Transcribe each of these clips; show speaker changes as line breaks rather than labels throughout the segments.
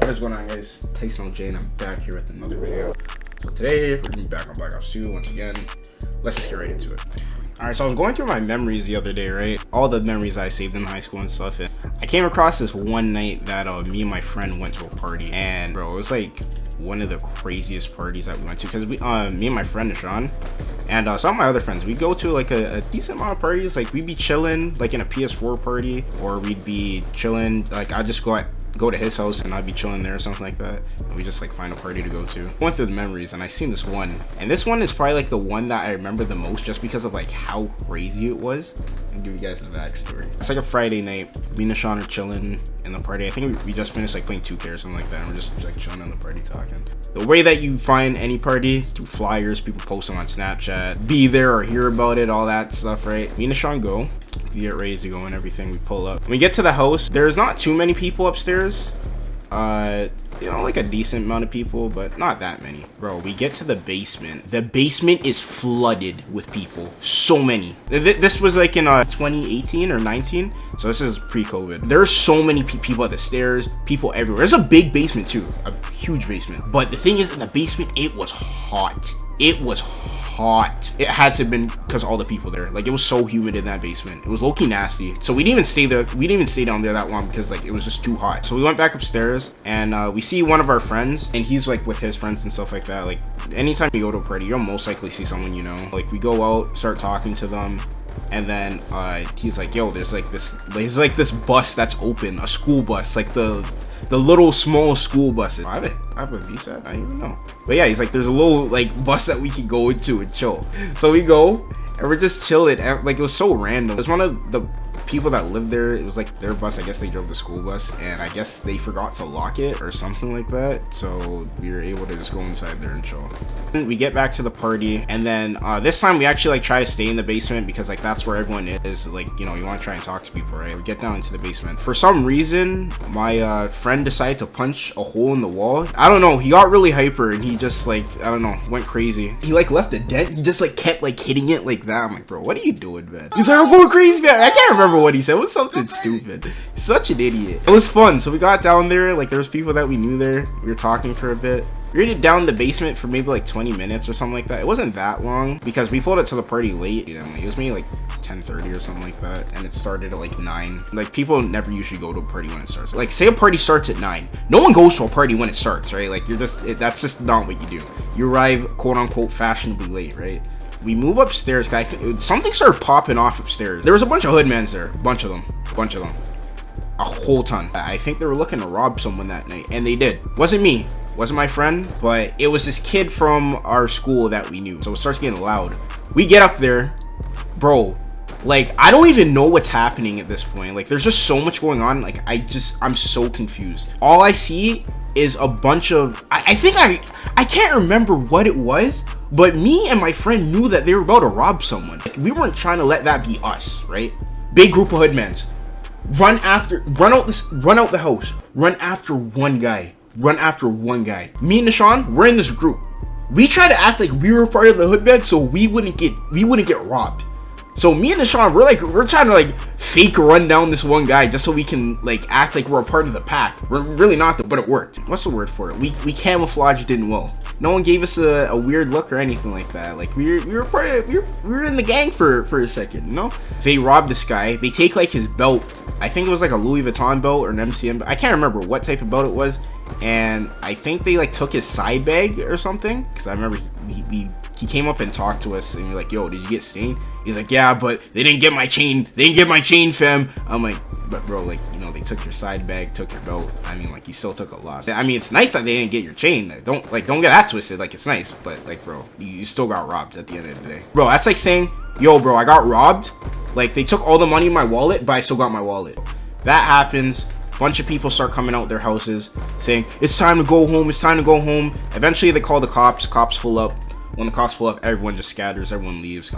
What is going on, guys? Tyson LJ, and I'm back here with another video. So today we're gonna be back on Black Ops 2 once again. Let's just get right into it. Alright, so I was going through my memories the other day, right? All the memories I saved in high school and stuff, and I came across this one night that me and my friend went to a party, and bro, it was like one of the craziest parties that we went to, because we me and my friend Nishan and some of my other friends, we go to like a decent amount of parties. Like we'd be chilling like in a PS4 party, or we'd be chilling like I'd just go to his house and I'd be chilling there or something like that, and we just like find a party to go to. I went through the memories and I seen this one, and this one is probably like the one that I remember the most just because of like how crazy it was. I'll give you guys the backstory. It's like a Friday night, me and Sean are chilling in the party. I think we just finished like playing 2K or something like that, and we're just like chilling in the party talking. The way that you find any party is through flyers, people post them on Snapchat, be there or hear about it, all that stuff, right? Me and Sean go, we get ready to go and everything, we pull up. When we get to the house, there's not too many people upstairs. You know, like a decent amount of people, but not that many. Bro, we get to the basement. The basement is flooded with people. So many. This was like in 2018 or 19, so this is pre-COVID. There's so many people at the stairs, people everywhere. There's a big basement too, a huge basement. But the thing is, in the basement, it was hot. It was hot. It had to have been because all the people there. Like, it was so humid in that basement. It was low-key nasty. So we didn't even stay there. We didn't even stay down there that long because like it was just too hot. So we went back upstairs, and we see one of our friends, and he's like with his friends and stuff like that. Like anytime you go to a party, you'll most likely see someone you know. Like we go out, start talking to them, and then he's like, yo, there's like this bus that's open, a school bus, like the little small school buses. I have a visa, I don't even know. But yeah, he's like, there's a little like bus that we can go into and chill. So we go, and we're just chilling. Like, it was so random. It was one of the people that lived there. It was like their bus. I guess they drove the school bus, and I guess they forgot to lock it or something like that. So we were able to just go inside there and chill. We get back to the party, and then this time we actually like try to stay in the basement because like that's where everyone is. Like, you know, you want to try and talk to people, right? We get down into the basement. For some reason, my friend decided to punch a hole in the wall. I don't know. He got really hyper, and he just like, I don't know, went crazy. He like left a dent. He just like kept like hitting it like that. I'm like, bro, what are you doing, man? He's like, I'm going crazy, man. I can't remember what he said. It was something stupid. Such an idiot. It was fun. So we got down there. Like, there was people that we knew there. We were talking for a bit. We were down in the basement for maybe like 20 minutes or something like that. It wasn't that long because we pulled it to the party late. You know, it was maybe like 10:30 or something like that, and it started at like 9. Like, people never usually go to a party when it starts. Like, say a party starts at 9. No one goes to a party when it starts, right? Like, that's just not what you do. You arrive, quote unquote, fashionably late, right? We move upstairs, guys. Something started popping off upstairs. There was a bunch of hoodmans there. A bunch of them. A whole ton. I think they were looking to rob someone that night, and they did. Wasn't me. Wasn't my friend, but it was this kid from our school that we knew. So it starts getting loud. We get up there. Bro, like, I don't even know what's happening at this point. Like, there's just so much going on. Like, I'm so confused. All I see is a bunch of... I think I can't remember what it was, but me and my friend knew that they were about to rob someone. Like, we weren't trying to let that be us, right? Big group of hoodmans. Run out the house. Run after one guy. Me and Nishan, we're in this group. We try to act like we were part of the hoodman so we wouldn't get robbed. So me and Nishan, we're trying to like fake run down this one guy just so we can like act like we're a part of the pack. We're really not, but it worked. What's the word for it? We camouflaged in well. No one gave us a weird look or anything like that. Like, we were in the gang for a second, you know? They robbed this guy. They take like his belt. I think it was like a Louis Vuitton belt or an MCM. I can't remember what type of belt it was. And I think they like took his side bag or something. Because I remember he came up and talked to us, and we're like, yo, did you get stained? He's like, yeah, but they didn't get my chain. They didn't get my chain, fam. I'm like, but bro, like, you know, they took your side bag, took your belt. I mean, like, you still took a loss. I mean, it's nice that they didn't get your chain. Don't get that twisted. Like, it's nice, but like, bro, you still got robbed at the end of the day. Bro, that's like saying, yo, bro, I got robbed. Like, they took all the money in my wallet, but I still got my wallet. That happens. Bunch of people start coming out their houses saying, it's time to go home. It's time to go home. Eventually, they call the cops. Cops pull up. When the cops pull up, everyone just scatters, everyone leaves.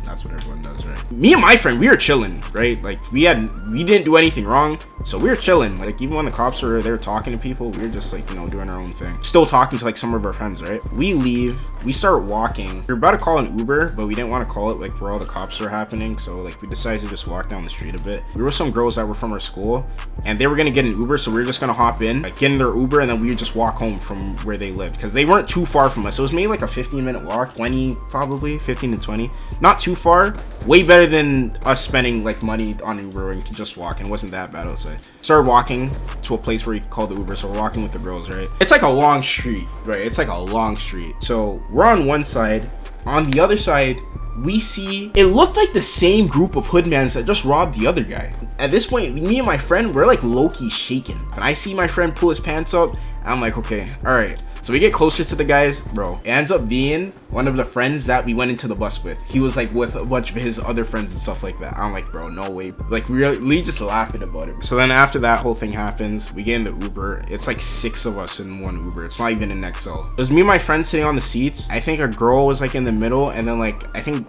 That's what everyone does, right? Me and my friend, we were chilling, right? Like we didn't do anything wrong, so we were chilling. Like even when the cops were there talking to people, we were just like, you know, doing our own thing. Still talking to like some of our friends, right? We leave, we start walking. We were about to call an Uber, but we didn't want to call it like where all the cops were happening, so like we decided to just walk down the street a bit. We were some girls that were from our school, and they were gonna get an Uber, so we were just gonna hop in, like get in their Uber, and then we would just walk home from where they lived, because they weren't too far from us. It was maybe like a 15-minute walk, 20 probably, 15 to 20, not too far. Way better than us spending like money on Uber and you can just walk, and it wasn't that bad, I'll say. Started walking to a place where you could call the Uber, so we're walking with the girls, right? It's like a long street, right? It's like a long street. So we're on one side. On the other side, we see, it looked like the same group of hoodmans that just robbed the other guy. At this point, me and my friend, we're like low-key shaking. And I see my friend pull his pants up, I'm like, okay, all right. So we get closer to the guys, bro. It ends up being one of the friends that we went into the bus with. He was like with a bunch of his other friends and stuff like that. I'm like, bro, no way. Like really just laughing about it. So then after that whole thing happens, we get in the Uber. It's like 6 of us in one Uber. It's not even an XL. It was me and my friend sitting on the seats. I think a girl was like in the middle, and then like I think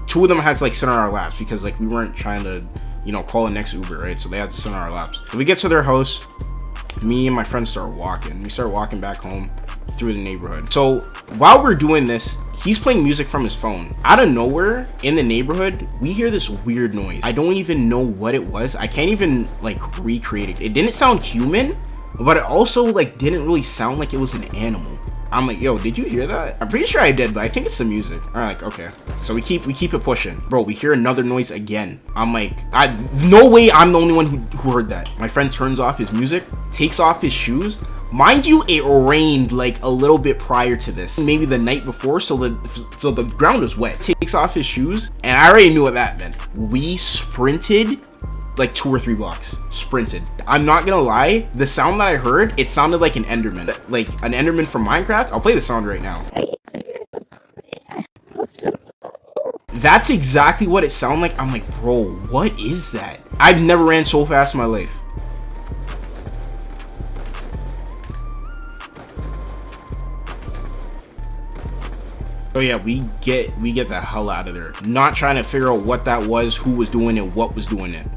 2 of them had to like sit on our laps because like we weren't trying to, you know, call the next Uber, right? So they had to sit on our laps. So we get to their house. Me and my friend start walking. We start walking back home through the neighborhood. So while we're doing this, he's playing music from his phone. Out of nowhere in the neighborhood, we hear this weird noise. I don't even know what it was. I can't even like recreate it. It didn't sound human, but it also like didn't really sound like it was an animal. I'm like, yo, did you hear that? I'm pretty sure I did, but I think it's the music. I'm like, okay. So we keep it pushing. Bro, we hear another noise again. I'm like, no way I'm the only one who heard that. My friend turns off his music, takes off his shoes. Mind you, it rained like a little bit prior to this, maybe the night before, so the ground was wet. Takes off his shoes, and I already knew what that meant. We sprinted like 2 or 3 blocks. Sprinted. I'm not gonna lie, the sound that I heard, it sounded like an Enderman. Like an Enderman from Minecraft. I'll play the sound right now. That's exactly what it sounded like. I'm like, bro, what is that? I've never ran so fast in my life. So yeah, we get the hell out of there. Not trying to figure out what that was, who was doing it, what was doing it.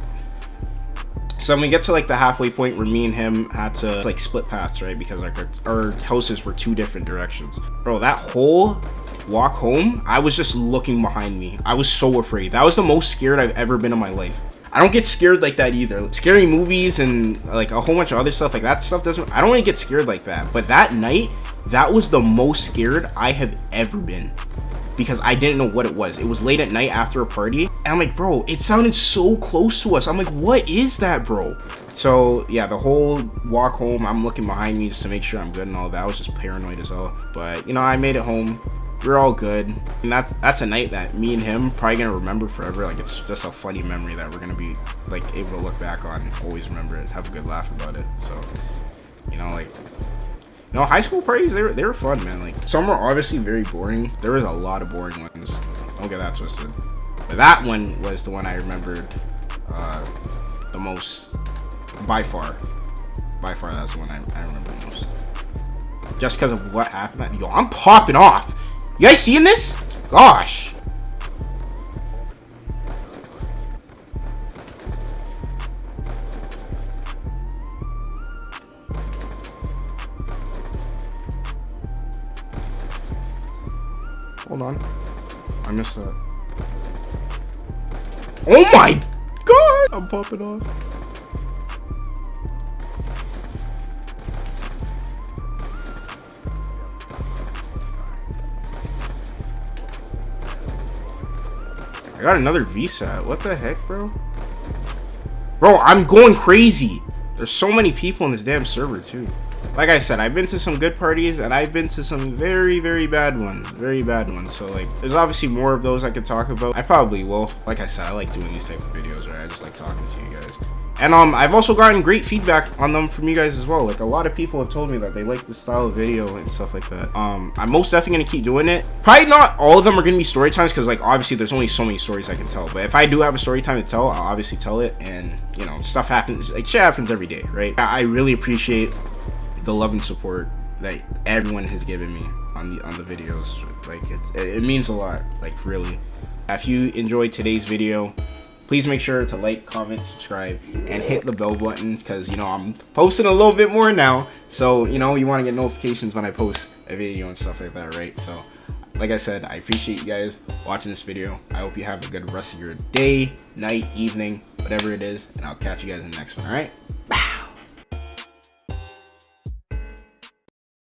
So when we get to like the halfway point where me and him had to like split paths, right? Because like our houses were 2 different directions. Bro, that whole walk home, I was just looking behind me. I was so afraid. That was the most scared I've ever been in my life. I don't get scared like that either. Scary movies and like a whole bunch of other stuff, like that stuff doesn't, I don't really get scared like that. But that night, that was the most scared I have ever been, because I didn't know what it was. It was late at night after a party, and I'm like, bro, it sounded so close to us. I'm like, what is that, bro? So yeah, the whole walk home, I'm looking behind me just to make sure I'm good and all that. I was just paranoid as hell. But you know, I made it home. We're all good, and that's a night that me and him probably gonna remember forever. Like it's just a funny memory that we're gonna be like able to look back on and always remember it, have a good laugh about it. So you know, like, you know, high school parties, they were fun, man. Like some were obviously very boring. There was a lot of boring ones, don't get that twisted, but that one was the one I remembered the most. By far that's the one I remember the most, just because of what happened. Yo, I'm popping off. You guys seeing this? Gosh. Hold on. I missed that. Oh my god! I'm popping off. I got another VSAT. What the heck, bro? Bro, I'm going crazy. There's so many people in this damn server, too. Like I said, I've been to some good parties, and I've been to some very, very bad ones. Very bad ones. So, like, there's obviously more of those I could talk about. I probably will. Like I said, I like doing these type of videos, right? I just like talking to you guys. And I've also gotten great feedback on them from you guys as well. Like a lot of people have told me that they like this style of video and stuff like that. I'm most definitely gonna keep doing it. Probably not all of them are gonna be story times, because like obviously there's only so many stories I can tell. But if I do have a story time to tell, I'll obviously tell it. And you know, stuff happens, like shit happens every day, right? I really appreciate the love and support that everyone has given me. on the videos. Like it means a lot, like really. If you enjoyed today's video, please make sure to like, comment, subscribe, and hit the bell button, because you know I'm posting a little bit more now, so you know you want to get notifications when I post a video and stuff like that, right? So like I said, I appreciate you guys watching this video. I hope you have a good rest of your day, night, evening, whatever it is, and I'll catch you guys in the next one. All right.